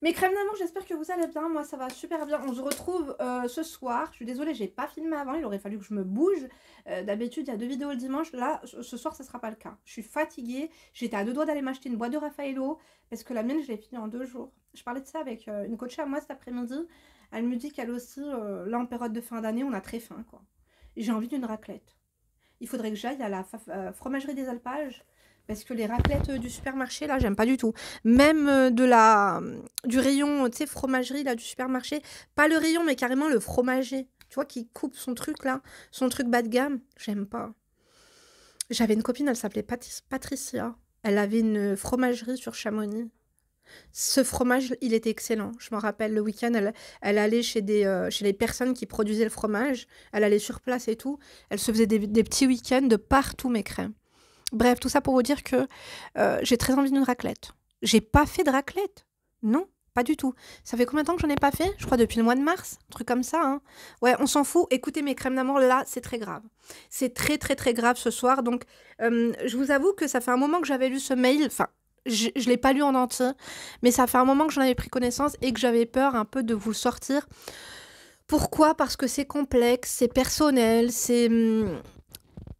Mes crèmes d'amour, j'espère que vous allez bien. Moi, ça va super bien. On se retrouve ce soir. Je suis désolée, j'ai pas filmé avant. Il aurait fallu que je me bouge. D'habitude, il y a 2 vidéos le dimanche. Là, ce soir, ce sera pas le cas. Je suis fatiguée. J'étais à 2 doigts d'aller m'acheter une boîte de Raffaello parce que la mienne, je l'ai finie en 2 jours. Je parlais de ça avec une coach à moi cet après-midi. Elle me dit qu'elle aussi, là, en période de fin d'année, on a très faim, quoi. J'ai envie d'une raclette. Il faudrait que j'aille à la fromagerie des Alpages. Parce que les raclettes du supermarché, là, j'aime pas du tout. Même du rayon, tu sais, fromagerie, là, du supermarché. Pas le rayon, mais carrément le fromager. Tu vois, qui coupe son truc, là. Son truc bas de gamme. J'aime pas. J'avais une copine, elle s'appelait Patricia. Elle avait une fromagerie sur Chamonix. Ce fromage, il était excellent. Je me rappelle, le week-end, elle allait chez les personnes qui produisaient le fromage. Elle allait sur place et tout. Elle se faisait des petits week-ends de partout, mes crèmes. Bref, tout ça pour vous dire que j'ai très envie d'une raclette. J'ai pas fait de raclette. Non, pas du tout. Ça fait combien de temps que j'en ai pas fait? Je crois depuis le mois de mars. Un truc comme ça. Hein. Ouais, on s'en fout. Écoutez, mes crèmes d'amour, là, c'est très grave. C'est très, très, très grave ce soir. Donc, je vous avoue que ça fait un moment que j'avais lu ce mail. Enfin, je ne l'ai pas lu en entier. Mais ça fait un moment que j'en avais pris connaissance et que j'avais peur un peu de vous le sortir. Pourquoi? Parce que c'est complexe, c'est personnel,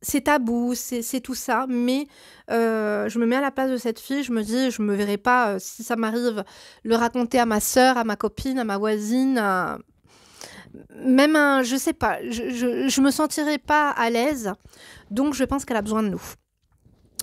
c'est tabou, c'est tout ça, mais je me mets à la place de cette fille, je me dis, je me verrai pas, si ça m'arrive, le raconter à ma sœur, à ma copine, à ma voisine, même je sais pas, je me sentirai pas à l'aise, donc je pense qu'elle a besoin de nous.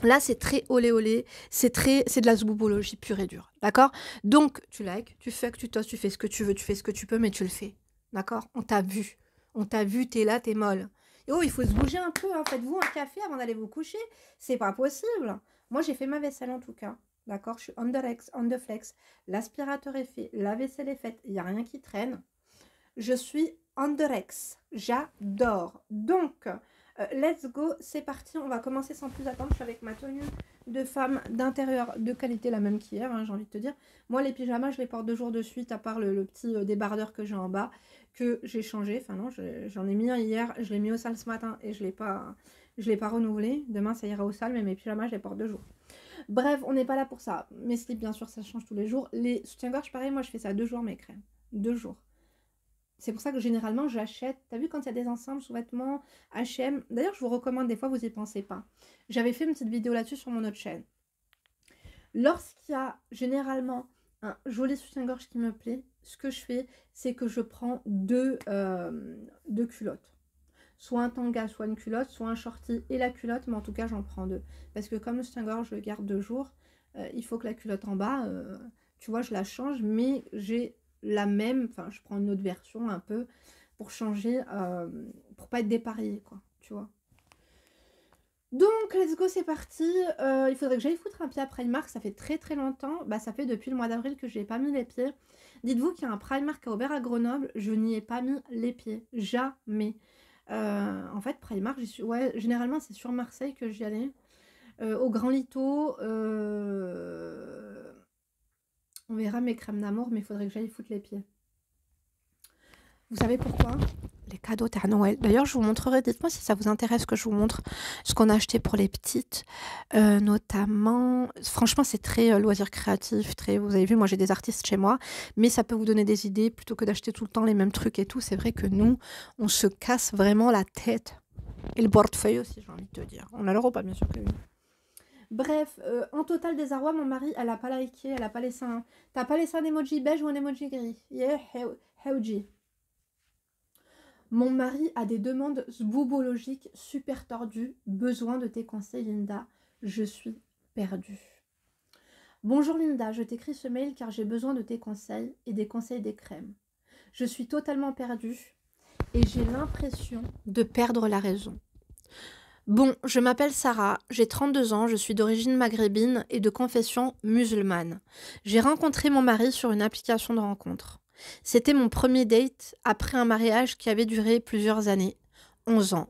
Là, c'est très olé olé, c'est de la zoubologie pure et dure, d'accord? Donc, tu likes, tu fais que tu tosses, tu fais ce que tu veux, tu fais ce que tu peux, mais tu le fais, d'accord? On t'a vu, t'es là, t'es molle. Et oh, il faut se bouger un peu, hein. Faites-vous un café avant d'aller vous coucher, c'est pas possible. Moi, j'ai fait ma vaisselle en tout cas, d'accord? Je suis on the flex, l'aspirateur est fait, la vaisselle est faite, il n'y a rien qui traîne. Je suis Anderex. J'adore. Donc, let's go. C'est parti. On va commencer sans plus attendre. Je suis avec ma tenue de femme d'intérieur de qualité, la même qu'hier, hein, j'ai envie de te dire. Moi, les pyjamas, je les porte 2 jours de suite, à part le petit débardeur que j'ai en bas, que j'ai changé. Enfin non, j'en ai mis un hier. Je l'ai mis au sale ce matin et je l'ai pas renouvelé. Demain, ça ira au sale, mais mes pyjamas, je les porte 2 jours. Bref, on n'est pas là pour ça. Mes slips, bien sûr, ça change tous les jours. Les soutiens-gorge, pareil, moi, je fais ça 2 jours, mes crèmes. 2 jours. C'est pour ça que généralement j'achète. T'as vu quand il y a des ensembles sous-vêtements H&M. D'ailleurs, je vous recommande, des fois, vous y pensez pas. J'avais fait une petite vidéo là-dessus sur mon autre chaîne. Lorsqu'il y a généralement un joli soutien-gorge qui me plaît, ce que je fais, c'est que je prends deux culottes. Soit un tanga, soit une culotte, soit un shorty et la culotte, mais en tout cas, j'en prends 2. Parce que comme le soutien-gorge, je le garde 2 jours, il faut que la culotte en bas, tu vois, je la change, mais j'ai la même, enfin, je prends une autre version un peu pour changer, pour pas être dépareillée, quoi, tu vois. Donc, let's go, c'est parti. Il faudrait que j'aille foutre un pied à Primark. Ça fait très très longtemps. Bah, ça fait depuis le mois d'avril que je n'ai pas mis les pieds. Dites-vous qu'il y a un Primark à Aubert à Grenoble. Je n'y ai pas mis les pieds. Jamais. En fait, Primark, j'y suis... ouais, généralement, c'est sur Marseille que j'y allais. Au Grand Lito. On verra mes crèmes d'amour, mais il faudrait que j'aille foutre les pieds. Vous savez pourquoi? Les cadeaux Père Noël. D'ailleurs, je vous montrerai, dites-moi si ça vous intéresse que je vous montre ce qu'on a acheté pour les petites, notamment, franchement, c'est très loisir créatif, très, vous avez vu, moi j'ai des artistes chez moi, mais ça peut vous donner des idées plutôt que d'acheter tout le temps les mêmes trucs et tout. C'est vrai que nous, on se casse vraiment la tête. Et le portefeuille aussi, j'ai envie de te dire. On a l'euro pas, bien sûr que oui. Bref, en total désarroi, mon mari, elle a pas liké, elle a pas laissé un... T'as pas laissé un emoji beige ou un emoji gris? Yeah, heuji. Mon mari a des demandes zboubologiques super tordues. Besoin de tes conseils, Linda. Je suis perdue. Bonjour Linda, je t'écris ce mail car j'ai besoin de tes conseils et des conseils des crèmes. Je suis totalement perdue et j'ai l'impression de perdre la raison. Bon, je m'appelle Sarah, j'ai 32 ans, je suis d'origine maghrébine et de confession musulmane. J'ai rencontré mon mari sur une application de rencontre. C'était mon premier date après un mariage qui avait duré plusieurs années, 11 ans.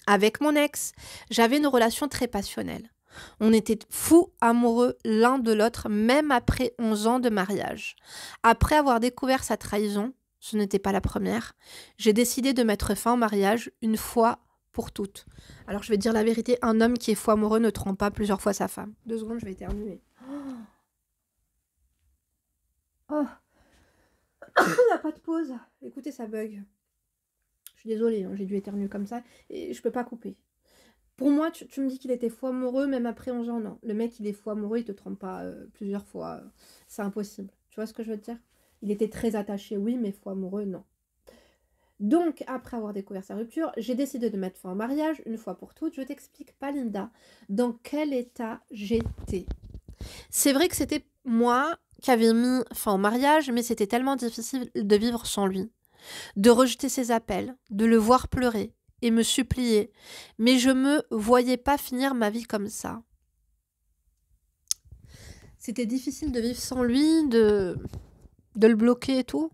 Avec mon ex, j'avais une relation très passionnelle. On était fous amoureux l'un de l'autre, même après 11 ans de mariage. Après avoir découvert sa trahison, ce n'était pas la première, j'ai décidé de mettre fin au mariage une fois pour toutes. Alors je vais te dire la vérité, un homme qui est fou amoureux ne trompe pas plusieurs fois sa femme. 2 secondes, je vais éternuer. Oh, il n'y a pas de pause. Écoutez, ça bug. Je suis désolée, hein, j'ai dû éternuer comme ça et je peux pas couper. Pour moi, tu me dis qu'il était fou amoureux, même après 11 ans, non. Le mec, il est fou amoureux, il te trompe pas plusieurs fois. C'est impossible. Tu vois ce que je veux te dire? Il était très attaché, oui, mais fou amoureux, non. Donc, après avoir découvert sa rupture, j'ai décidé de mettre fin au mariage, une fois pour toutes. Je t'explique pas, Linda, dans quel état j'étais. C'est vrai que c'était moi qui avais mis fin au mariage, mais c'était tellement difficile de vivre sans lui. De rejeter ses appels, de le voir pleurer et me supplier. Mais je me voyais pas finir ma vie comme ça. C'était difficile de vivre sans lui, de le bloquer et tout.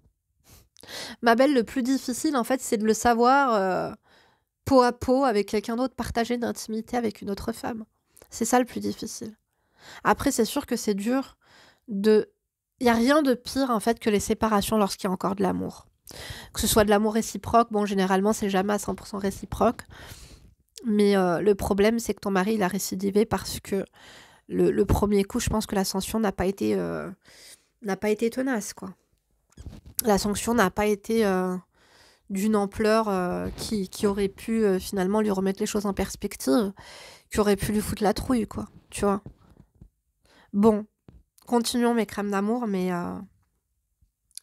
Ma belle, le plus difficile, en fait, c'est de le savoir peau à peau avec quelqu'un d'autre, partager une intimité avec une autre femme. C'est ça le plus difficile. Après, c'est sûr que c'est dur de... Il n'y a rien de pire, en fait, que les séparations lorsqu'il y a encore de l'amour. Que ce soit de l'amour réciproque, bon, généralement, c'est jamais à 100% réciproque. Mais le problème, c'est que ton mari, il a récidivé parce que le premier coup, je pense que la sanction n'a pas été tenace, quoi. La sanction n'a pas été d'une ampleur qui aurait pu finalement lui remettre les choses en perspective, qui aurait pu lui foutre la trouille, quoi. Tu vois. Bon, continuons mes crèmes d'amour, mais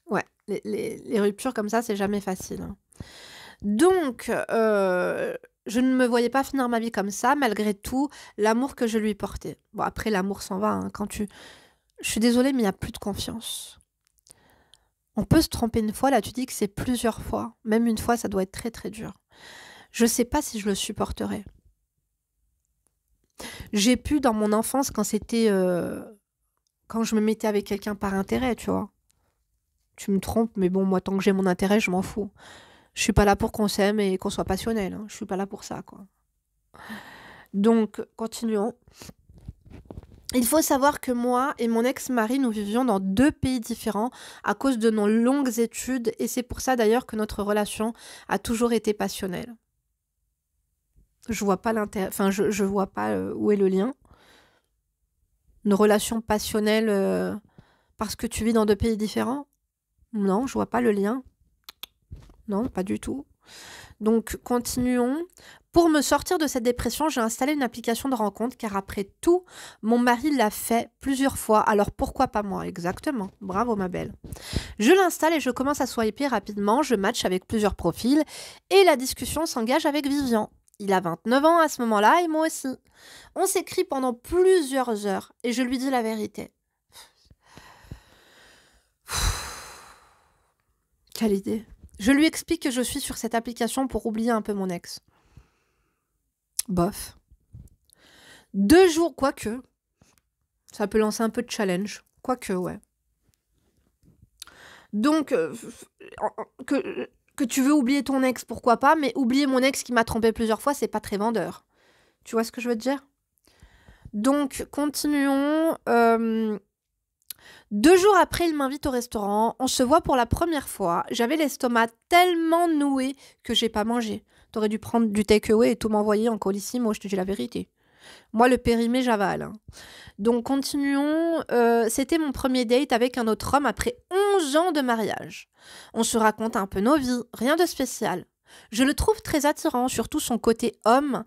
ouais, les ruptures comme ça, c'est jamais facile, hein. Donc, je ne me voyais pas finir ma vie comme ça, malgré tout, l'amour que je lui portais. Bon, après, l'amour s'en va, hein, quand tu... Je suis désolée, mais il n'y a plus de confiance. On peut se tromper une fois, là, tu dis que c'est plusieurs fois. Même une fois, ça doit être très, très dur. Je sais pas si je le supporterai. J'ai pu, dans mon enfance, quand c'était... quand je me mettais avec quelqu'un par intérêt, tu vois. Tu me trompes, mais bon, moi, tant que j'ai mon intérêt, je m'en fous. Je suis pas là pour qu'on s'aime et qu'on soit passionnel, hein. Je suis pas là pour ça, quoi. Donc, continuons. Il faut savoir que moi et mon ex-mari, nous vivions dans 2 pays différents à cause de nos longues études et c'est pour ça d'ailleurs que notre relation a toujours été passionnelle. Je vois pas l'intérêt, enfin je vois pas où est le lien. Une relation passionnelle parce que tu vis dans 2 pays différents? Non, je vois pas le lien. Non, pas du tout. Donc, continuons. Pour me sortir de cette dépression, j'ai installé une application de rencontre car après tout, mon mari l'a fait plusieurs fois, alors pourquoi pas moi? Exactement. Bravo ma belle. Je l'installe et je commence à swiper rapidement, je match avec plusieurs profils et la discussion s'engage avec Vivian. Il a 29 ans à ce moment-là et moi aussi. On s'écrit pendant plusieurs heures et je lui dis la vérité. Quelle idée. Je lui explique que je suis sur cette application pour oublier un peu mon ex. Bof. 2 jours, quoique. Ça peut lancer un peu de challenge. Quoique, ouais. Donc, que tu veux oublier ton ex, pourquoi pas, mais oublier mon ex qui m'a trompé plusieurs fois, c'est pas très vendeur. Tu vois ce que je veux te dire? Donc, continuons. 2 jours après, il m'invite au restaurant. On se voit pour la première fois. J'avais l'estomac tellement noué que j'ai pas mangé. T'aurais dû prendre du takeaway et tout m'envoyer en colissimo, je te dis la vérité. Moi, le périmé, j'avale, hein. Donc, continuons. C'était mon premier date avec un autre homme après 11 ans de mariage. On se raconte un peu nos vies, rien de spécial. Je le trouve très attirant, surtout son côté homme.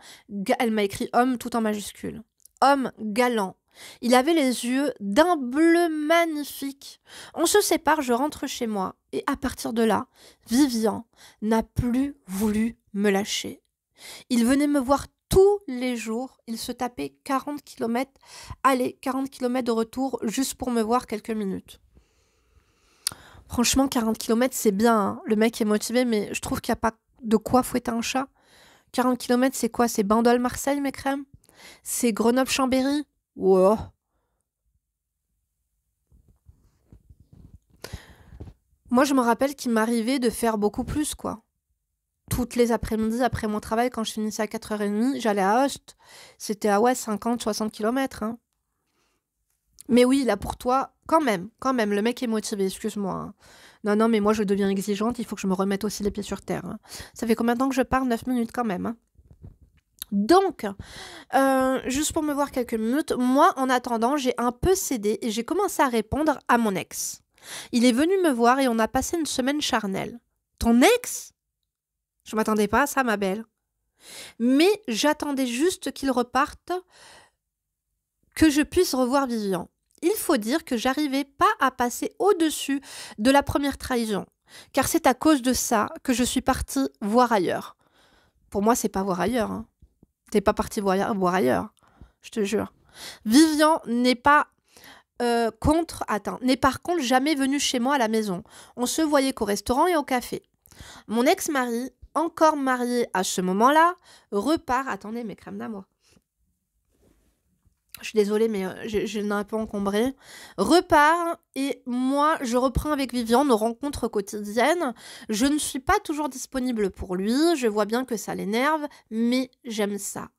Elle m'a écrit homme tout en majuscule. Homme galant. Il avait les yeux d'un bleu magnifique. On se sépare, je rentre chez moi. Et à partir de là, Vivian n'a plus voulu me lâcher. Il venait me voir tous les jours. Il se tapait 40 km aller, 40 km de retour juste pour me voir quelques minutes. Franchement, 40 km, c'est bien, hein. Le mec est motivé, mais je trouve qu'il n'y a pas de quoi fouetter un chat. 40 km, c'est quoi? C'est Bandol-Marseille, mes crèmes? C'est Grenoble-Chambéry? Wow. Moi, je me rappelle qu'il m'arrivait de faire beaucoup plus, quoi. Toutes les après-midi, après mon travail, quand je finissais à 4h30, j'allais à Host. C'était à 50, 60 km, hein. Mais oui, là, pour toi, quand même, le mec est motivé, excuse-moi, hein. Non, mais moi, je deviens exigeante, il faut que je me remette aussi les pieds sur terre, hein. Ça fait combien de temps que je pars? 9 minutes quand même, hein. Donc, juste pour me voir quelques minutes, moi, en attendant, j'ai un peu cédé et j'ai commencé à répondre à mon ex. Il est venu me voir et on a passé une semaine charnelle. Ton ex? Je m'attendais pas à ça, ma belle. Mais j'attendais juste qu'il reparte, que je puisse revoir Vivian. Il faut dire que j'arrivais pas à passer au-dessus de la première trahison, car c'est à cause de ça que je suis partie voir ailleurs. Pour moi, c'est pas voir ailleurs. Hein. T'es pas partie voir ailleurs, je te jure. Vivian n'est pas n'est par contre jamais venu chez moi à la maison. On se voyait qu'au restaurant et au café. Mon ex-mari, encore marié à ce moment-là, repart. Attendez, mes crèmes d'amour. Je suis désolée, mais je l'ai un peu encombré. Repart et moi, je reprends avec Vivian nos rencontres quotidiennes. Je ne suis pas toujours disponible pour lui. Je vois bien que ça l'énerve, mais j'aime ça.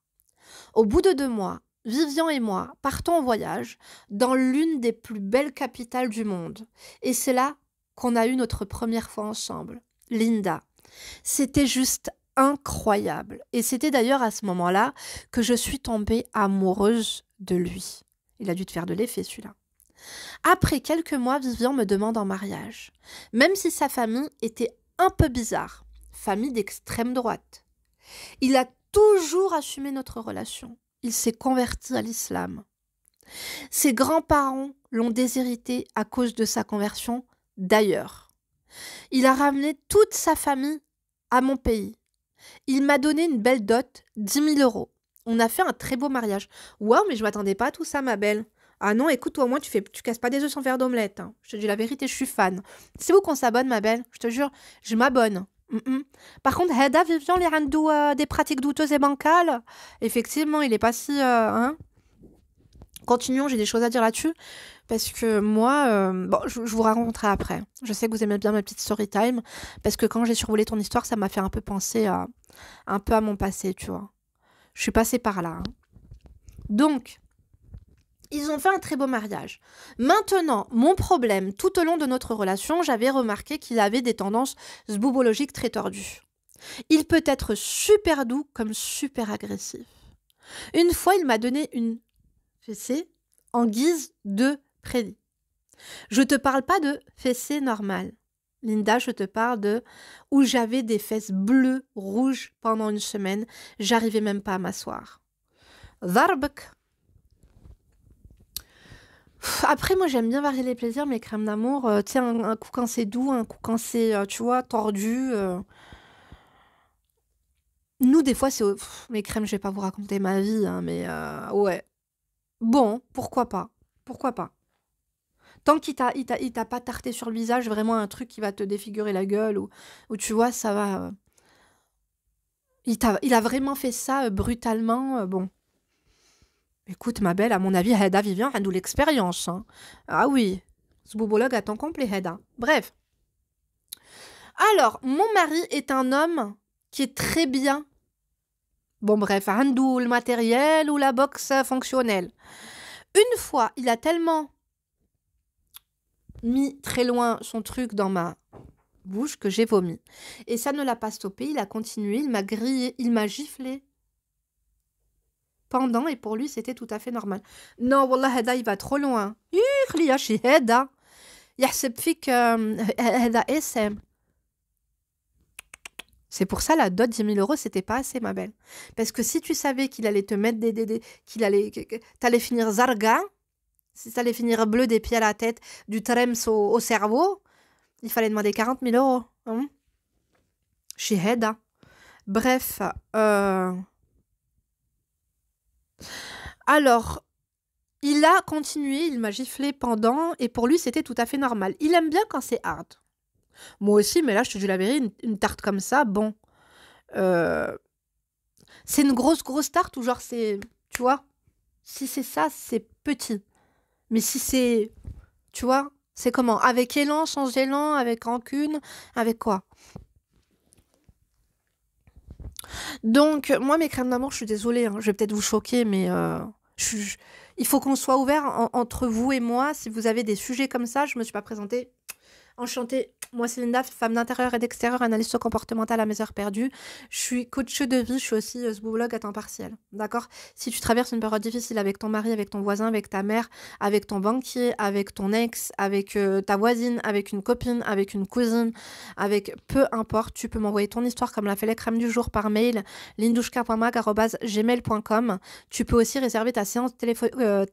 Au bout de 2 mois, Vivian et moi partons en voyage dans l'une des plus belles capitales du monde. Et c'est là qu'on a eu notre première fois ensemble, Linda. C'était juste incroyable. Et c'était d'ailleurs à ce moment-là que je suis tombée amoureuse de lui. Il a dû te faire de l'effet, celui-là. Après quelques mois, Vivian me demande en mariage. Même si sa famille était un peu bizarre, famille d'extrême droite. Il a toujours assumé notre relation. Il s'est converti à l'islam. Ses grands-parents l'ont déshérité à cause de sa conversion d'ailleurs. Il a ramené toute sa famille à mon pays. Il m'a donné une belle dot, 10 000 €. On a fait un très beau mariage. Waouh, mais je m'attendais pas à tout ça, ma belle. Ah non, écoute, toi, au moins, tu casses pas des œufs sans faire d'omelette. Hein. Je te dis la vérité, je suis fan. C'est où qu'on s'abonne, ma belle? Je te jure, je m'abonne. Par contre, Heda, Vivian, les rendou des pratiques douteuses et bancales. Effectivement, il est pas si... hein. Continuons, j'ai des choses à dire là-dessus. Parce que moi, je vous raconterai après. Je sais que vous aimez bien ma petite story time. Parce que quand j'ai survolé ton histoire, ça m'a fait un peu penser un peu à mon passé, tu vois. Je suis passée par là. Hein. Donc, ils ont fait un très beau mariage. Maintenant, mon problème, tout au long de notre relation, j'avais remarqué qu'il avait des tendances zboubologiques très tordues. Il peut être super doux comme super agressif. Une fois, il m'a donné une fessée en guise de prédit. Je te parle pas de fessée normale. Linda, je te parle de où j'avais des fesses bleues, rouges pendant une semaine. J'arrivais même pas à m'asseoir. Zarbek. Après, moi, j'aime bien varier les plaisirs, mes crèmes d'amour. Tiens, un coup quand c'est doux, un coup quand c'est, tu vois, tordu. Nous, des fois, c'est... mes crèmes, je vais pas vous raconter ma vie, hein, mais ouais. Bon, pourquoi pas? Pourquoi pas? Tant qu'il t'a pas tarté sur le visage, vraiment un truc qui va te défigurer la gueule, ou tu vois, ça va... Il a vraiment fait ça brutalement, bon. Écoute, ma belle, à mon avis, Heda Vivian a nous l'expérience. Hein. Ah oui, ce boubologue à temps complet, Heda. Bref. Alors, mon mari est un homme qui est très bien. Bon, bref, Handou le matériel ou la boxe fonctionnelle. Une fois, il a tellement mis très loin son truc dans ma bouche que j'ai vomi. Et ça ne l'a pas stoppé, il a continué, il m'a grillé, il m'a giflé. Pendant, et pour lui, c'était tout à fait normal. Non, wallah, Heda, il va trop loin. يخلي شي هذا يحسب فيك هذا اسم. C'est pour ça, la dot 10 000 €, c'était pas assez, ma belle. Parce que si tu savais qu'il allait te mettre t'allais finir zarga, si t'allais finir bleu des pieds à la tête, du trems au cerveau, il fallait demander 40 000 €. Hein? Chez Heda. Bref, alors, il a continué, il m'a giflé pendant, et pour lui, c'était tout à fait normal. Il aime bien quand c'est hard. Moi aussi, mais là, je te dis la vérité, une tarte comme ça, bon. C'est une grosse tarte ou genre c'est... Tu vois? Si c'est ça, c'est petit. Mais si c'est... Tu vois? C'est comment? Avec élan, sans élan, avec rancune, avec quoi? Donc, moi, mes crèmes d'amour, je suis désolée, hein, je vais peut-être vous choquer, mais il faut qu'on soit ouvert entre vous et moi. Si vous avez des sujets comme ça, je ne me suis pas présentée. Enchantée, moi c'est Linda, femme d'intérieur et d'extérieur, analyste comportementale à mes heures perdues. Je suis coach de vie, je suis aussi blog à temps partiel. D'accord? Si tu traverses une période difficile avec ton mari, avec ton voisin, avec ta mère, avec ton banquier, avec ton ex, avec ta voisine, avec une copine, avec une cousine, avec peu importe, tu peux m'envoyer ton histoire comme l'a fait les crèmes du jour par mail, lindouchka.mag@gmail.com. Tu peux aussi réserver ta séance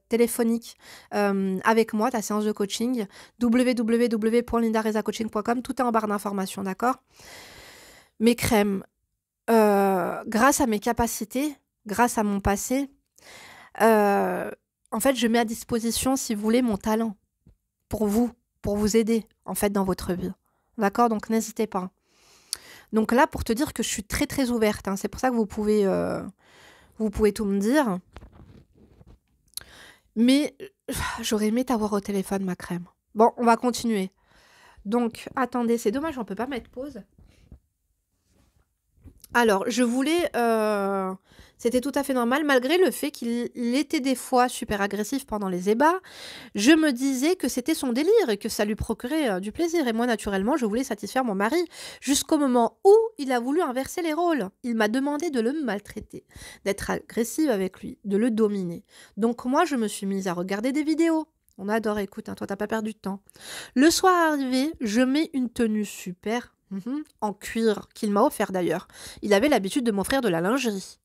téléphonique avec moi, ta séance de coaching, www.lindarezacoaching.com, tout est en barre d'informations, d'accord? Mes crèmes, grâce à mes capacités, grâce à mon passé, en fait, je mets à disposition, si vous voulez, mon talent pour vous aider, en fait, dans votre vie. D'accord? Donc, n'hésitez pas. Donc là, pour te dire que je suis très, très ouverte, hein, c'est pour ça que vous pouvez tout me dire. Mais j'aurais aimé t'avoir au téléphone, ma crème. Bon, on va continuer. Donc, attendez, c'est dommage, on peut pas mettre pause. Alors, je voulais... c'était tout à fait normal, malgré le fait qu'il était des fois super agressif pendant les ébats. Je me disais que c'était son délire et que ça lui procurait du plaisir. Et moi, naturellement, je voulais satisfaire mon mari. Jusqu'au moment où il a voulu inverser les rôles. Il m'a demandé de le maltraiter, d'être agressive avec lui, de le dominer. Donc moi, je me suis mise à regarder des vidéos. On adore, écoute, hein, toi, t'as pas perdu de temps. Le soir arrivé, je mets une tenue super, en cuir, qu'il m'a offert d'ailleurs. Il avait l'habitude de m'offrir de la lingerie.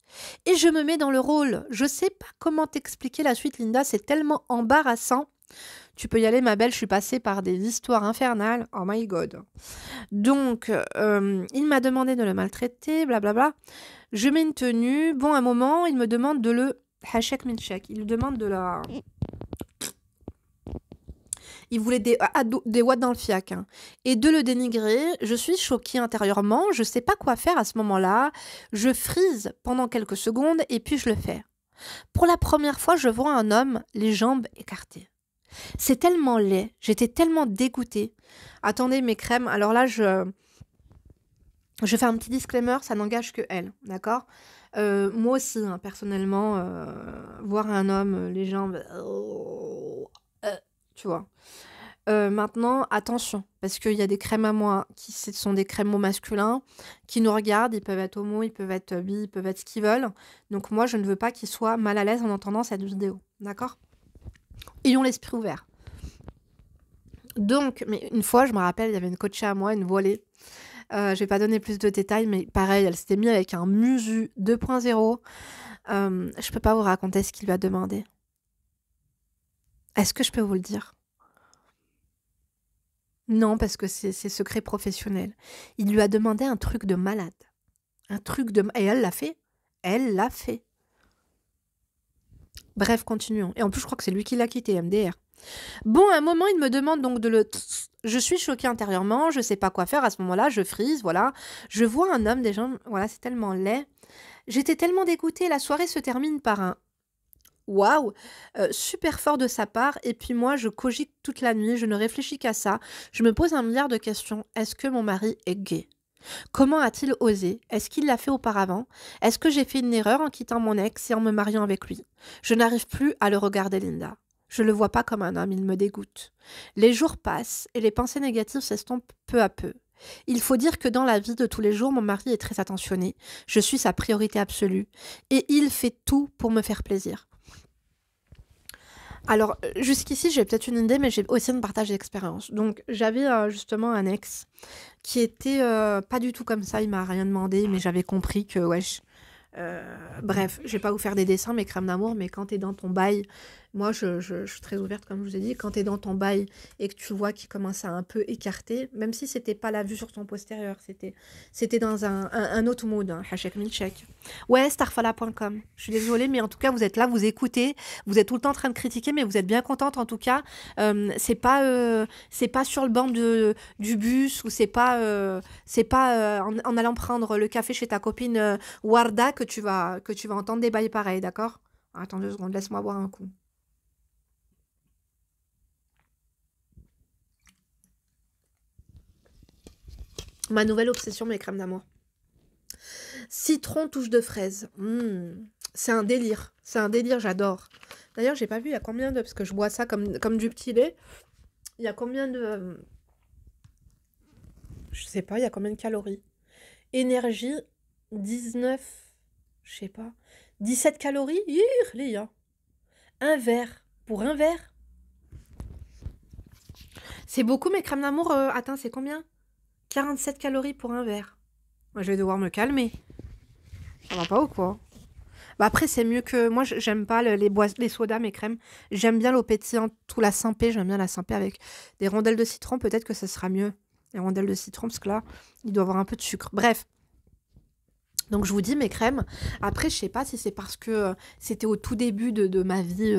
Et je me mets dans le rôle. Je sais pas comment t'expliquer la suite, Linda, c'est tellement embarrassant. Tu peux y aller, ma belle, je suis passée par des histoires infernales. Oh my God. Donc, il m'a demandé de le maltraiter, blablabla. Je mets une tenue. Bon, à un moment, il me demande de le... Hachek minchek. Il lui demande de la... Il voulait des watts dans le fiac. Hein. Et de le dénigrer, je suis choquée intérieurement. Je ne sais pas quoi faire à ce moment-là. Je frise pendant quelques secondes et puis je le fais. Pour la première fois, je vois un homme les jambes écartées. C'est tellement laid. J'étais tellement dégoûtée. Attendez, mes crèmes. Alors là, je fais un petit disclaimer. Ça n'engage que elle. D'accord? Moi aussi, hein, personnellement, voir un homme les jambes... tu vois. Maintenant, attention, parce qu'il y a des crèmes à moi qui sont des crèmes au masculin, qui nous regardent, ils peuvent être homo, ils peuvent être bi, ils peuvent être ce qu'ils veulent. Donc moi, je ne veux pas qu'ils soient mal à l'aise en entendant cette vidéo, d'accord? Ayons l'esprit ouvert. Donc, mais une fois, je me rappelle, il y avait une coachée à moi, une voilée. Je vais pas donner plus de détails, mais pareil, elle s'était mise avec un Musu 2.0. Je peux pas vous raconter ce qu'il lui a demandé. Est-ce que je peux vous le dire? Non, parce que c'est secret professionnel. Il lui a demandé un truc de malade. Un truc de... Et elle l'a fait. Elle l'a fait. Bref, continuons. Et en plus, je crois que c'est lui qui l'a quitté, MDR. Bon, à un moment, il me demande donc de le... Je suis choquée intérieurement, je sais pas quoi faire à ce moment-là, je frise, voilà. Je vois un homme, des gens... Voilà, c'est tellement laid. J'étais tellement dégoûtée. La soirée se termine par un... Waouh, super fort de sa part. Et puis moi, je cogite toute la nuit, je ne réfléchis qu'à ça. Je me pose 1 milliard de questions. Est-ce que mon mari est gay? Comment a-t-il osé? Est-ce qu'il l'a fait auparavant? Est-ce que j'ai fait une erreur en quittant mon ex et en me mariant avec lui? Je n'arrive plus à le regarder, Linda. Je ne le vois pas comme un homme, il me dégoûte. Les jours passent et les pensées négatives s'estompent peu à peu. Il faut dire que dans la vie de tous les jours, mon mari est très attentionné. Je suis sa priorité absolue. Et il fait tout pour me faire plaisir. Alors, jusqu'ici, j'ai peut-être une idée, mais j'ai aussi un partage d'expérience. Donc, j'avais justement un ex qui était pas du tout comme ça. Il m'a rien demandé, mais j'avais compris que, wesh... bref, je vais pas vous faire des dessins, mes crèmes d'amour, mais quand t'es dans ton bail... Moi, je suis très ouverte, comme je vous ai dit. Quand t'es dans ton bail et que tu vois qu'il commence à un peu écarter, même si c'était pas la vue sur ton postérieur, c'était dans un autre mode, hein, hachek milchek. Ouais, starfala.com. Je suis désolée, mais en tout cas, vous êtes là, vous écoutez, vous êtes tout le temps en train de critiquer, mais vous êtes bien contente en tout cas. C'est pas sur le banc du bus ou c'est pas en allant prendre le café chez ta copine Warda que tu vas entendre des bails pareils, d'accord? Attends 2 secondes, laisse-moi boire un coup. Ma nouvelle obsession, mes crèmes d'amour. Citron touche de fraise. C'est un délire. C'est un délire, j'adore. D'ailleurs, j'ai pas vu il y a combien de... Parce que je bois ça comme du petit lait. Il y a combien de Je sais pas, il y a combien de calories? Énergie, 19, je sais pas, 17 calories? Les gars. Un verre. Pour un verre? C'est beaucoup, mes crèmes d'amour. Attends, c'est combien? 47 calories pour un verre. Moi, je vais devoir me calmer. Ça va pas ou quoi? Bah après, c'est mieux que... Moi, j'aime pas les sodas, mes crèmes. J'aime bien l'eau pétillante, tout la Saint-Pé. J'aime bien la Saint-Pé avec des rondelles de citron. Peut-être que ça sera mieux. Les rondelles de citron, parce que là, il doit avoir un peu de sucre. Bref. Donc, je vous dis mes crèmes. Après, je sais pas si c'est parce que c'était au tout début de ma vie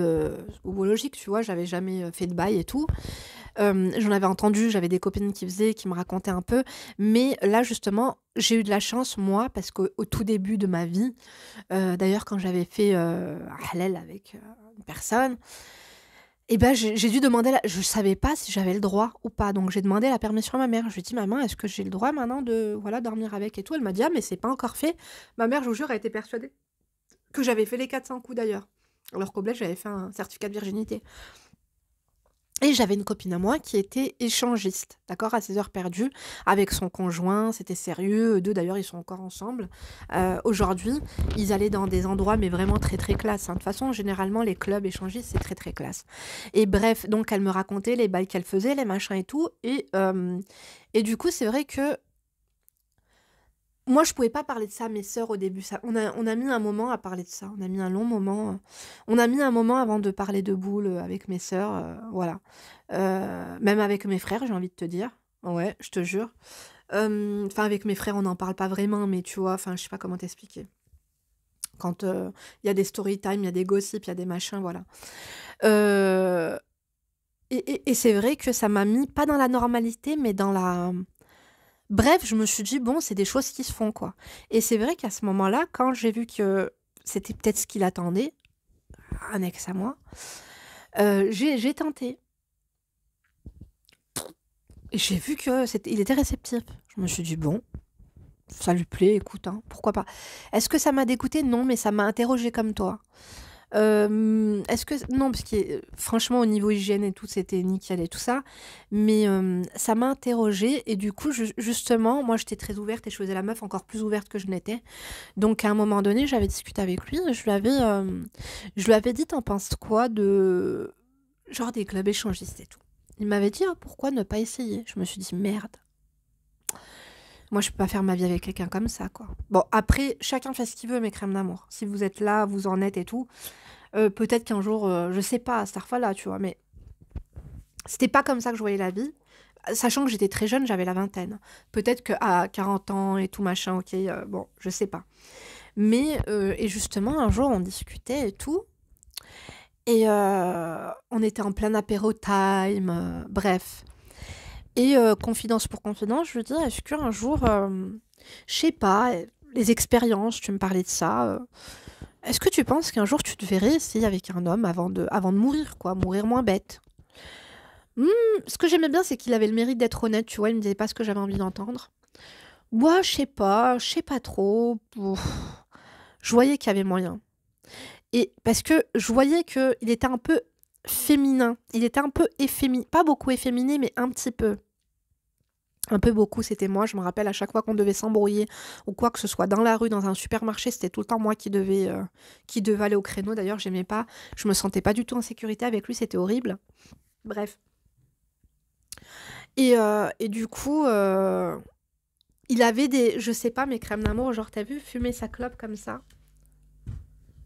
ovologique, tu vois. J'avais jamais fait de bail et tout. J'en avais entendu, j'avais des copines qui faisaient, qui me racontaient un peu. Mais là, justement, j'ai eu de la chance, moi, parce qu'au tout début de ma vie, d'ailleurs, quand j'avais fait halal avec une personne, et ben, j'ai dû demander, je savais pas si j'avais le droit ou pas. Donc, j'ai demandé la permission à ma mère. Je lui ai dit, maman, est-ce que j'ai le droit maintenant de dormir avec et tout? Elle m'a dit, ah, mais c'est pas encore fait. Ma mère, je vous jure, a été persuadée que j'avais fait les 400 coups d'ailleurs. Alors qu'au bled, j'avais fait un certificat de virginité. Et j'avais une copine à moi qui était échangiste, d'accord, à ses heures perdues, avec son conjoint, c'était sérieux, eux deux d'ailleurs ils sont encore ensemble. Aujourd'hui, ils allaient dans des endroits mais vraiment très très classe. De toute façon, généralement les clubs échangistes c'est très très classe. Et bref, donc elle me racontait les bails qu'elle faisait, les machins et tout. Et du coup, c'est vrai que moi, je pouvais pas parler de ça à mes sœurs au début. On a mis un moment à parler de ça. On a mis un long moment. On a mis un moment avant de parler de boules avec mes sœurs. Voilà. Même avec mes frères, j'ai envie de te dire. Ouais, je te jure. Enfin, avec mes frères, on n'en parle pas vraiment, mais tu vois, enfin, je sais pas comment t'expliquer. Quand il y a des story time, il y a des gossips, il y a des machins, voilà. Et c'est vrai que ça m'a mis, pas dans la normalité, mais dans la... Bref, je me suis dit, bon, c'est des choses qui se font, quoi. Et c'est vrai qu'à ce moment-là, quand j'ai vu que c'était peut-être ce qu'il attendait, un ex à moi, j'ai tenté. Et j'ai vu il était réceptif. Je me suis dit, bon, ça lui plaît, écoute, hein, pourquoi pas. Est-ce que ça m'a dégoûté? Non, mais ça m'a interrogée comme toi. Est-ce que... Non, parce que franchement, au niveau hygiène et tout, c'était nickel et tout ça. Mais ça m'a interrogée. Et du coup, justement, moi, j'étais très ouverte et je faisais la meuf encore plus ouverte que je n'étais. Donc, à un moment donné, j'avais discuté avec lui. Et je lui avais dit, t'en penses quoi de... Genre des clubs échangistes et tout. Il m'avait dit, ah, pourquoi ne pas essayer? Je me suis dit, merde. Moi, je peux pas faire ma vie avec quelqu'un comme ça, quoi. Bon, après, chacun fait ce qu'il veut, mes crèmes d'amour. Si vous êtes là, vous en êtes et tout. Peut-être qu'un jour, je sais pas, cette fois-là, tu vois, mais c'était pas comme ça que je voyais la vie. Sachant que j'étais très jeune, j'avais la vingtaine. Peut-être qu'à 40 ans et tout machin, ok, bon, je sais pas. Mais, et justement, un jour, on discutait et tout. Et on était en plein apéro time, bref. Et confidence pour confidence, je veux dire, est-ce qu'un jour, je sais pas, les expériences, tu me parlais de ça, est-ce que tu penses qu'un jour tu te verrais essayer avec un homme avant de mourir, quoi, mourir moins bête? Ce que j'aimais bien, c'est qu'il avait le mérite d'être honnête, tu vois, il me disait pas ce que j'avais envie d'entendre. Moi, je sais pas trop. Ouf. Je voyais qu'il y avait moyen. Et parce que je voyais qu'il était un peu féminin, il était un peu efféminé, pas beaucoup efféminé, mais un petit peu. Un peu beaucoup, c'était moi. Je me rappelle à chaque fois qu'on devait s'embrouiller ou quoi que ce soit dans la rue, dans un supermarché, c'était tout le temps moi qui devais aller au créneau. D'ailleurs, j'aimais pas, je me sentais pas du tout en sécurité avec lui, c'était horrible. Bref. Et du coup, il avait des, je sais pas, mes crèmes d'amour, genre t'as vu fumer sa clope comme ça?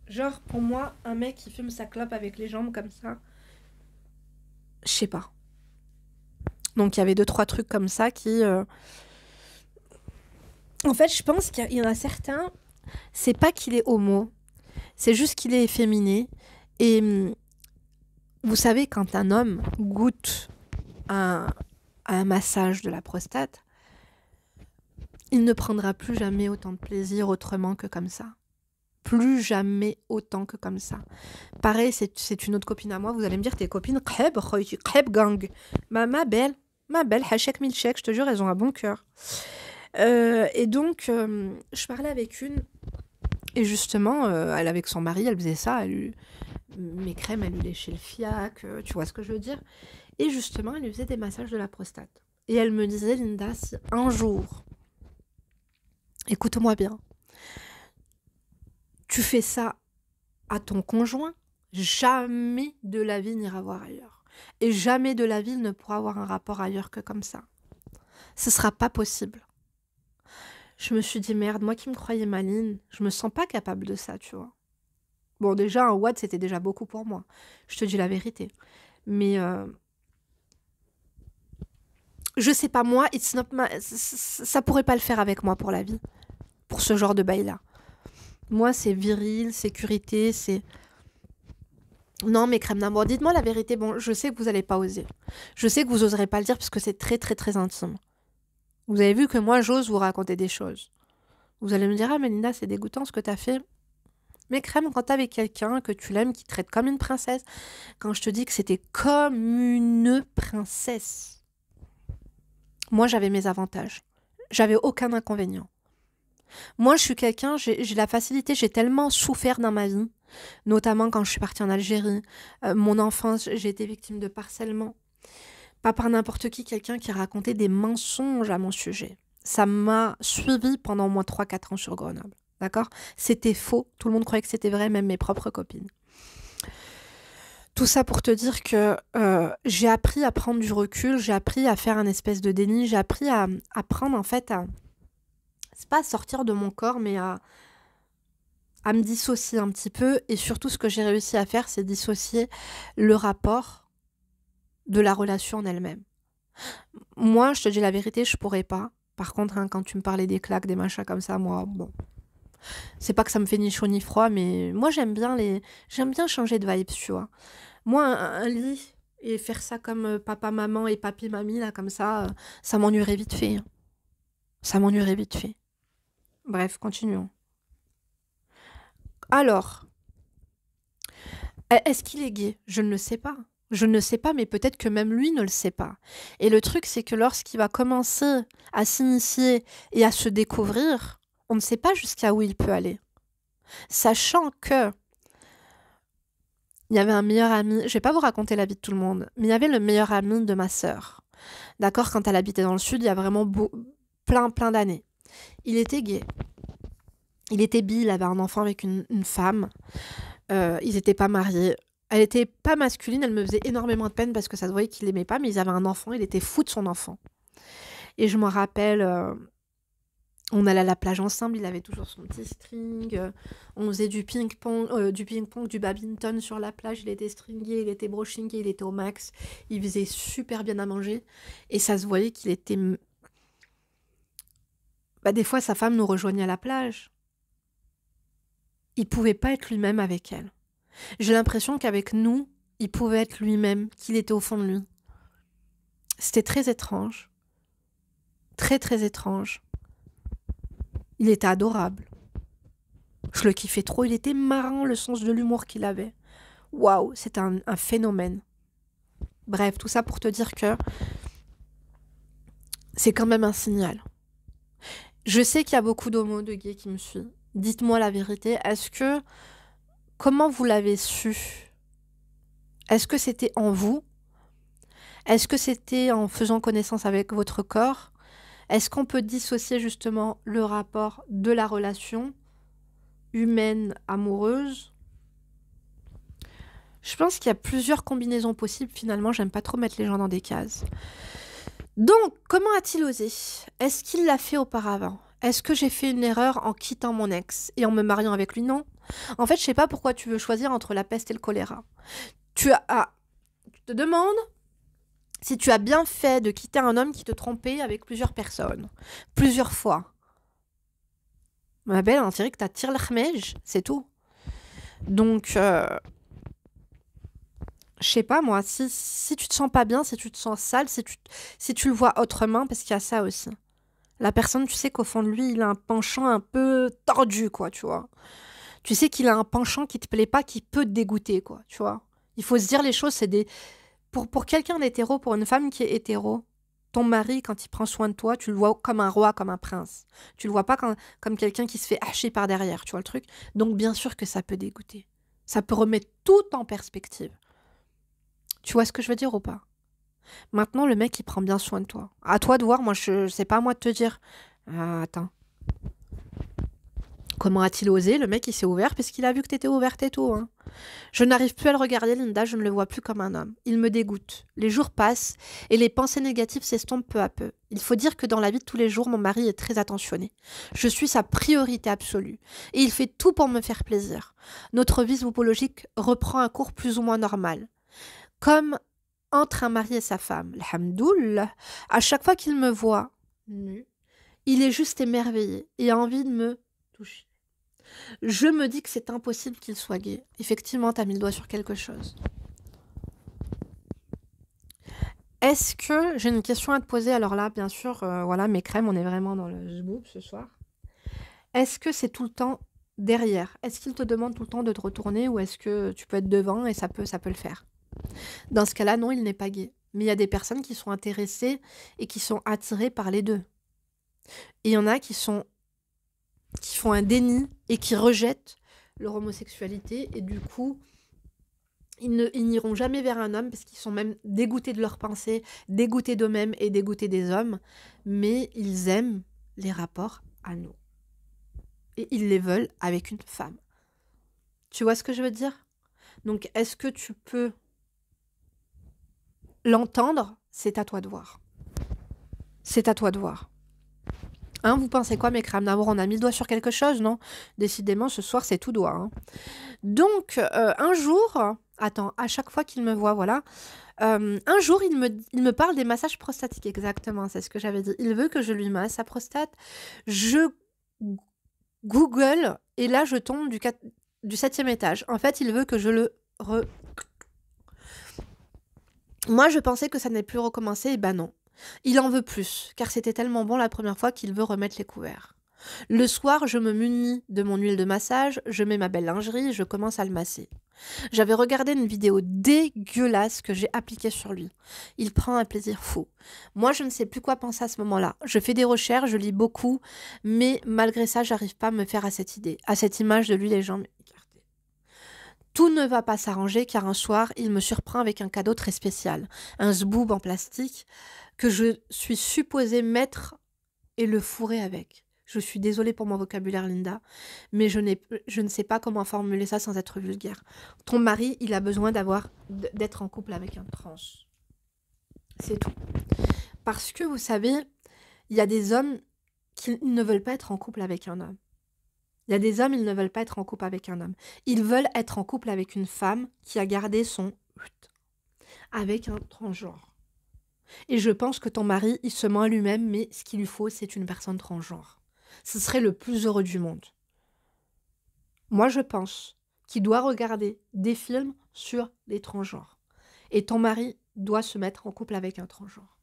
Genre pour moi, un mec qui fume sa clope avec les jambes comme ça, je sais pas. Donc il y avait 2-3 trucs comme ça qui... En fait, je pense qu'il y en a certains, c'est pas qu'il est homo, c'est juste qu'il est efféminé. Et vous savez, quand un homme goûte un massage de la prostate, il ne prendra plus jamais autant de plaisir autrement que comme ça. Plus jamais autant que comme ça. Pareil, c'est une autre copine à moi, vous allez me dire, tes copines, Kheb gang. Ma belle, hachek milchek, je te jure, elles ont un bon cœur. Et donc, je parlais avec une, et justement, elle avec son mari, elle faisait ça, mes crèmes, elle lui léchait le fiac, tu vois ce que je veux dire. Et justement, elle lui faisait des massages de la prostate. Et elle me disait, Linda, si un jour, écoute-moi bien, tu fais ça à ton conjoint, jamais de la vie n'ira voir ailleurs. Et jamais de la vie il ne pourra avoir un rapport ailleurs que comme ça. Ce sera pas possible. Je me suis dit, merde, moi qui me croyais maligne, je me sens pas capable de ça, tu vois. Bon, déjà, un watt, c'était déjà beaucoup pour moi. Je te dis la vérité. Mais je sais pas, moi, ça pourrait pas le faire avec moi pour la vie. Pour ce genre de bail-là. Moi, c'est viril, sécurité, c'est... Non, mais crème d'amour, dites-moi la vérité. Bon, je sais que vous n'allez pas oser. Je sais que vous oserez pas le dire parce que c'est très, très, très intime. Vous avez vu que moi, j'ose vous raconter des choses. Vous allez me dire, ah, Melinda, c'est dégoûtant ce que t'as fait. Mais crème, quand t'es avec quelqu'un que tu l'aimes, qui te traite comme une princesse, quand je te dis que c'était comme une princesse, moi, j'avais mes avantages. J'avais aucun inconvénient. Moi, je suis quelqu'un, j'ai la facilité, j'ai tellement souffert dans ma vie, notamment quand je suis partie en Algérie. Mon enfance, j'ai été victime de harcèlement. Pas par n'importe qui, quelqu'un qui racontait des mensonges à mon sujet. Ça m'a suivi pendant au moins 3-4 ans sur Grenoble. D'accord ? C'était faux. Tout le monde croyait que c'était vrai, même mes propres copines. Tout ça pour te dire que j'ai appris à prendre du recul, j'ai appris à faire un espèce de déni, j'ai appris à prendre en fait à... C'est pas à sortir de mon corps, mais à me dissocier un petit peu. Et surtout, ce que j'ai réussi à faire, c'est dissocier le rapport de la relation en elle-même. Moi, je te dis la vérité, je pourrais pas. Par contre, hein, quand tu me parlais des claques, des machins comme ça, moi, bon... C'est pas que ça me fait ni chaud ni froid, mais moi, j'aime bien changer de vibe, tu vois. Moi, un lit et faire ça comme papa, maman et papi, mamie, là, comme ça m'ennuierait vite fait. Hein. Ça m'ennuierait vite fait. Bref, continuons. Alors, est-ce qu'il est gay ? Je ne le sais pas. Je ne le sais pas, mais peut-être que même lui ne le sait pas. Et le truc, c'est que lorsqu'il va commencer à s'initier et à se découvrir, on ne sait pas jusqu'à où il peut aller. Sachant que il y avait un meilleur ami, je vais pas vous raconter la vie de tout le monde, mais il y avait le meilleur ami de ma sœur. D'accord, quand elle habitait dans le sud, il y a vraiment plein d'années. Il était gay. Il était bi, il avait un enfant avec une femme. Ils n'étaient pas mariés. Elle était pas masculine, elle me faisait énormément de peine parce que ça se voyait qu'il l'aimait pas, mais ils avaient un enfant, il était fou de son enfant. Et je me rappelle, on allait à la plage ensemble, il avait toujours son petit string, on faisait du ping-pong, du badminton sur la plage, il était stringué, il était brochingué, il était au max, il faisait super bien à manger, et ça se voyait qu'il était... des fois, sa femme nous rejoignait à la plage. Il pouvait pas être lui-même avec elle. J'ai l'impression qu'avec nous, il pouvait être lui-même, qu'il était au fond de lui. C'était très étrange. Très, très étrange. Il était adorable. Je le kiffais trop. Il était marrant, le sens de l'humour qu'il avait. Waouh, c'était un phénomène. Bref, tout ça pour te dire que c'est quand même un signal. Je sais qu'il y a beaucoup d'homos, de gays qui me suivent. Dites-moi la vérité. Comment vous l'avez su ? Est-ce que c'était en vous ? Est-ce que c'était en faisant connaissance avec votre corps ? Est-ce qu'on peut dissocier justement le rapport de la relation humaine, amoureuse ? Je pense qu'il y a plusieurs combinaisons possibles. Finalement, j'aime pas trop mettre les gens dans des cases. Donc, comment a-t-il osé ? Est-ce qu'il l'a fait auparavant ? Est-ce que j'ai fait une erreur en quittant mon ex et en me mariant avec lui ? Non. En fait, je sais pas pourquoi tu veux choisir entre la peste et le choléra. Tu te demandes si tu as bien fait de quitter un homme qui te trompait avec plusieurs personnes, plusieurs fois. Ma belle, on dirait que t'as tiré l'khmej, c'est tout. Donc, je sais pas moi, si tu te sens pas bien, si tu te sens sale, si tu le vois autrement, parce qu'il y a ça aussi. La personne, tu sais qu'au fond de lui, il a un penchant un peu tordu, quoi, tu vois. Tu sais qu'il a un penchant qui te plaît pas, qui peut te dégoûter, quoi, tu vois. Il faut se dire les choses, c'est des... Pour quelqu'un d'hétéro, pour une femme qui est hétéro, ton mari, quand il prend soin de toi, tu le vois comme un roi, comme un prince. Tu le vois pas comme quelqu'un qui se fait hacher par derrière, tu vois le truc. Donc bien sûr que ça peut dégoûter. Ça peut remettre tout en perspective. Tu vois ce que je veux dire ou pas ? Maintenant, le mec, il prend bien soin de toi. À toi de voir, moi, c'est pas à moi de te dire. Ah, attends. Comment a-t-il osé? Le mec, il s'est ouvert parce qu'il a vu que t'étais ouverte et tout. Hein. Je n'arrive plus à le regarder, Linda, je ne le vois plus comme un homme. Il me dégoûte. Les jours passent et les pensées négatives s'estompent peu à peu. Il faut dire que dans la vie de tous les jours, mon mari est très attentionné. Je suis sa priorité absolue et il fait tout pour me faire plaisir. Notre vie zoopologique reprend un cours plus ou moins normal. Comme entre un mari et sa femme. Alhamdoulilah. À chaque fois qu'il me voit nue, il est juste émerveillé et a envie de me toucher. Je me dis que c'est impossible qu'il soit gay. Effectivement, t'as mis le doigt sur quelque chose. Est-ce que... J'ai une question à te poser. Alors là, bien sûr, voilà, mes crèmes, on est vraiment dans le zboob ce soir. Est-ce que c'est tout le temps derrière? Est-ce qu'il te demande tout le temps de te retourner ou est-ce que tu peux être devant et ça peut le faire? Dans ce cas-là, non, il n'est pas gay. Mais il y a des personnes qui sont intéressées et qui sont attirées par les deux. Et il y en a qui font un déni et qui rejettent leur homosexualité et du coup, ils n'iront jamais vers un homme parce qu'ils sont même dégoûtés de leurs pensées, dégoûtés d'eux-mêmes et dégoûtés des hommes, mais ils aiment les rapports anaux. Et ils les veulent avec une femme. Tu vois ce que je veux dire? Donc, est-ce que tu peux l'entendre? C'est à toi de voir. C'est à toi de voir. Hein, vous pensez quoi, mes crânes d'amour? On a mis le doigt sur quelque chose, non? Décidément, ce soir, c'est tout doigt. Hein. Donc, un jour... Attends, à chaque fois qu'il me voit, voilà. Un jour, il me parle des massages prostatiques, exactement, c'est ce que j'avais dit. Il veut que je lui masse sa prostate. Je Google, et là, je tombe du 7e étage. En fait, il veut que je le Moi, je pensais que ça n'allait plus recommencer, et ben non. Il en veut plus, car c'était tellement bon la première fois qu'il veut remettre les couverts. Le soir, je me munis de mon huile de massage, je mets ma belle lingerie et je commence à le masser. J'avais regardé une vidéo dégueulasse que j'ai appliquée sur lui. Il prend un plaisir fou. Moi, je ne sais plus quoi penser à ce moment-là. Je fais des recherches, je lis beaucoup, mais malgré ça, j'arrive pas à me faire à cette idée, à cette image de lui les jambes écartées. Tout ne va pas s'arranger car un soir, il me surprend avec un cadeau très spécial, un zboob en plastique que je suis supposée mettre et le fourrer avec. Je suis désolée pour mon vocabulaire, Linda, mais je ne sais pas comment formuler ça sans être vulgaire. Ton mari, il a besoin d'être en couple avec un trans. C'est tout. Parce que, vous savez, il y a des hommes qui ne veulent pas être en couple avec un homme. Il y a des hommes, ils ne veulent pas être en couple avec un homme. Ils veulent être en couple avec une femme qui a gardé son... avec un transgenre. Et je pense que ton mari, il se ment à lui-même, mais ce qu'il lui faut, c'est une personne transgenre. Ce serait le plus heureux du monde. Moi, je pense qu'il doit regarder des films sur les transgenres. Et ton mari doit se mettre en couple avec un transgenre.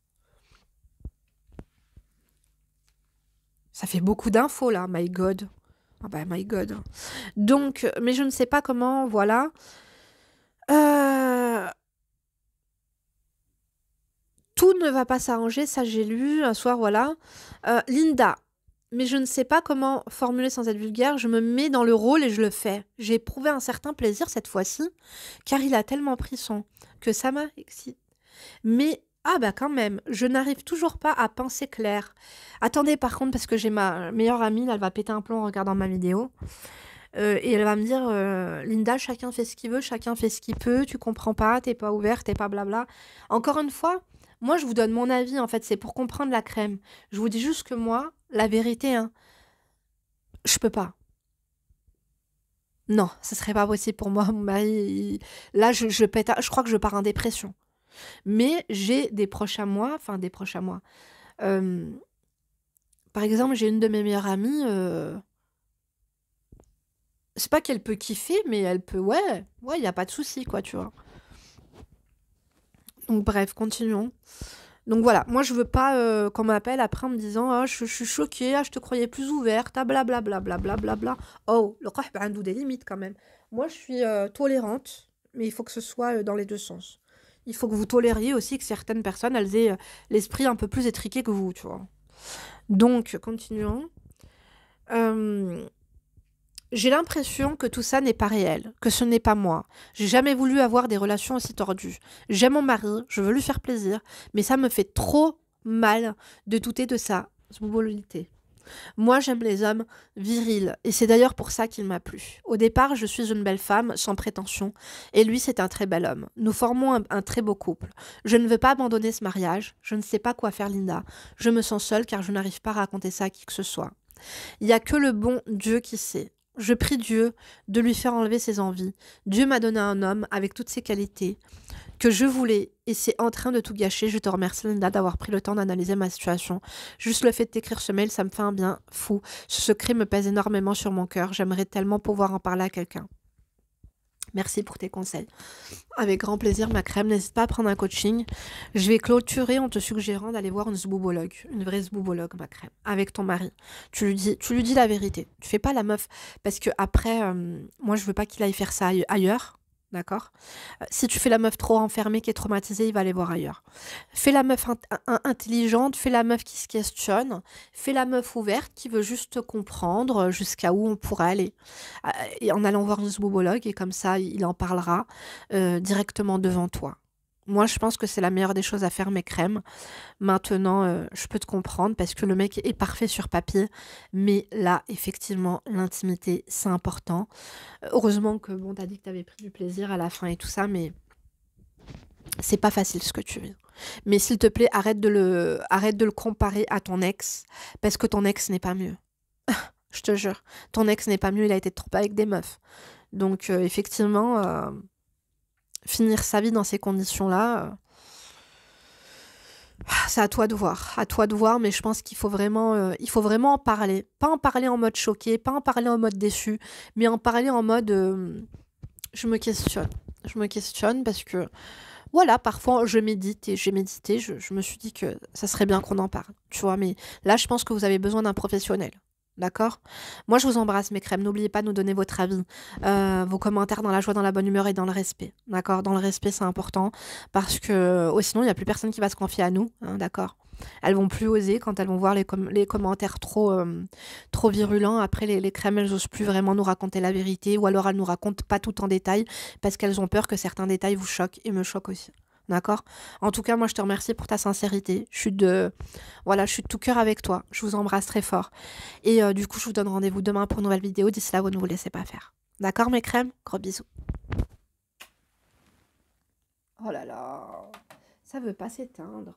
Ça fait beaucoup d'infos, là, my God. Ah bah, my God. Donc, mais je ne sais pas comment, voilà. Tout ne va pas s'arranger, ça j'ai lu un soir, voilà. Linda, mais je ne sais pas comment formuler sans être vulgaire, je me mets dans le rôle et je le fais. J'ai éprouvé un certain plaisir cette fois-ci, car il a tellement pris son que ça m'a excité. Mais, ah bah quand même, je n'arrive toujours pas à penser clair. Attendez par contre, parce que j'ai ma meilleure amie, là, elle va péter un plomb en regardant ma vidéo. Et elle va me dire, Linda, chacun fait ce qu'il veut, chacun fait ce qu'il peut, tu comprends pas, t'es pas ouverte, t'es pas blabla. Encore une fois, moi je vous donne mon avis, en fait, c'est pour comprendre la crème. Je vous dis juste que moi, la vérité, hein, je peux pas. Non, ce serait pas possible pour moi, mon mari. Là, je pète, je crois que je pars en dépression. Mais j'ai des proches à moi, enfin des proches à moi. Par exemple, j'ai une de mes meilleures amies. C'est pas qu'elle peut kiffer, mais elle peut, ouais, il y a pas de souci, quoi, tu vois. Donc bref, continuons. Donc voilà, moi je veux pas qu'on m'appelle après en me disant ah je suis choquée, ah je te croyais plus ouverte, ah blablabla blablabla. Oh, le qalb a des limites quand même. Moi je suis tolérante, mais il faut que ce soit dans les deux sens. Il faut que vous tolériez aussi que certaines personnes elles aient l'esprit un peu plus étriqué que vous, tu vois. Donc continuons. J'ai l'impression que tout ça n'est pas réel, que ce n'est pas moi. J'ai jamais voulu avoir des relations aussi tordues. J'aime mon mari, je veux lui faire plaisir, mais ça me fait trop mal de douter de sa sexualité. Moi, j'aime les hommes virils, et c'est d'ailleurs pour ça qu'il m'a plu. Au départ, je suis une belle femme, sans prétention, et lui, c'est un très bel homme. Nous formons un très beau couple. Je ne veux pas abandonner ce mariage, je ne sais pas quoi faire, Linda. Je me sens seule car je n'arrive pas à raconter ça à qui que ce soit. Il n'y a que le bon Dieu qui sait. Je prie Dieu de lui faire enlever ses envies. Dieu m'a donné un homme avec toutes ses qualités que je voulais et c'est en train de tout gâcher. Je te remercie, Linda, d'avoir pris le temps d'analyser ma situation. Juste le fait de t'écrire ce mail, ça me fait un bien fou. Ce secret me pèse énormément sur mon cœur. J'aimerais tellement pouvoir en parler à quelqu'un. Merci pour tes conseils. Avec grand plaisir, ma crème. N'hésite pas à prendre un coaching. Je vais clôturer en te suggérant d'aller voir une zboubologue, une vraie zboubologue, ma crème, avec ton mari. Tu lui dis la vérité. Tu fais pas la meuf parce que après, moi, je veux pas qu'il aille faire ça ailleurs. D'accord. Si tu fais la meuf trop enfermée, qui est traumatisée, il va aller voir ailleurs. Fais la meuf intelligente, fais la meuf qui se questionne, fais la meuf ouverte qui veut juste comprendre jusqu'à où on pourrait aller. Et en allant voir une zboubologue, et comme ça, il en parlera directement devant toi. Moi, je pense que c'est la meilleure des choses à faire, mes crèmes. Maintenant, je peux te comprendre parce que le mec est parfait sur papier. Mais là, effectivement, l'intimité, c'est important. Heureusement que, bon, t'as dit que t'avais pris du plaisir à la fin et tout ça, mais c'est pas facile ce que tu vis. Mais s'il te plaît, arrête de le comparer à ton ex parce que ton ex n'est pas mieux. Je te jure. Ton ex n'est pas mieux, il a été trop avec des meufs. Donc, effectivement... finir sa vie dans ces conditions-là, c'est à toi de voir, mais je pense qu'il faut vraiment en parler. Pas en parler en mode choqué, pas en parler en mode déçu, mais en parler en mode je me questionne parce que voilà, parfois j'ai médité, je me suis dit que ça serait bien qu'on en parle, tu vois, mais là je pense que vous avez besoin d'un professionnel. D'accord? Moi, je vous embrasse, mes crèmes. N'oubliez pas de nous donner votre avis, vos commentaires dans la joie, dans la bonne humeur et dans le respect. D'accord? Dans le respect, c'est important parce que sinon, il n'y a plus personne qui va se confier à nous. Hein, d'accord? Elles vont plus oser quand elles vont voir les commentaires trop virulents. Après, les crèmes, elles n'osent plus vraiment nous raconter la vérité ou alors elles nous racontent pas tout en détail parce qu'elles ont peur que certains détails vous choquent et me choquent aussi. D'accord? En tout cas, moi, je te remercie pour ta sincérité. Je suis de tout cœur avec toi. Je vous embrasse très fort. Et du coup, je vous donne rendez-vous demain pour une nouvelle vidéo. D'ici là, vous ne vous laissez pas faire. D'accord, mes crèmes? Gros bisous. Oh là là, ça veut pas s'éteindre.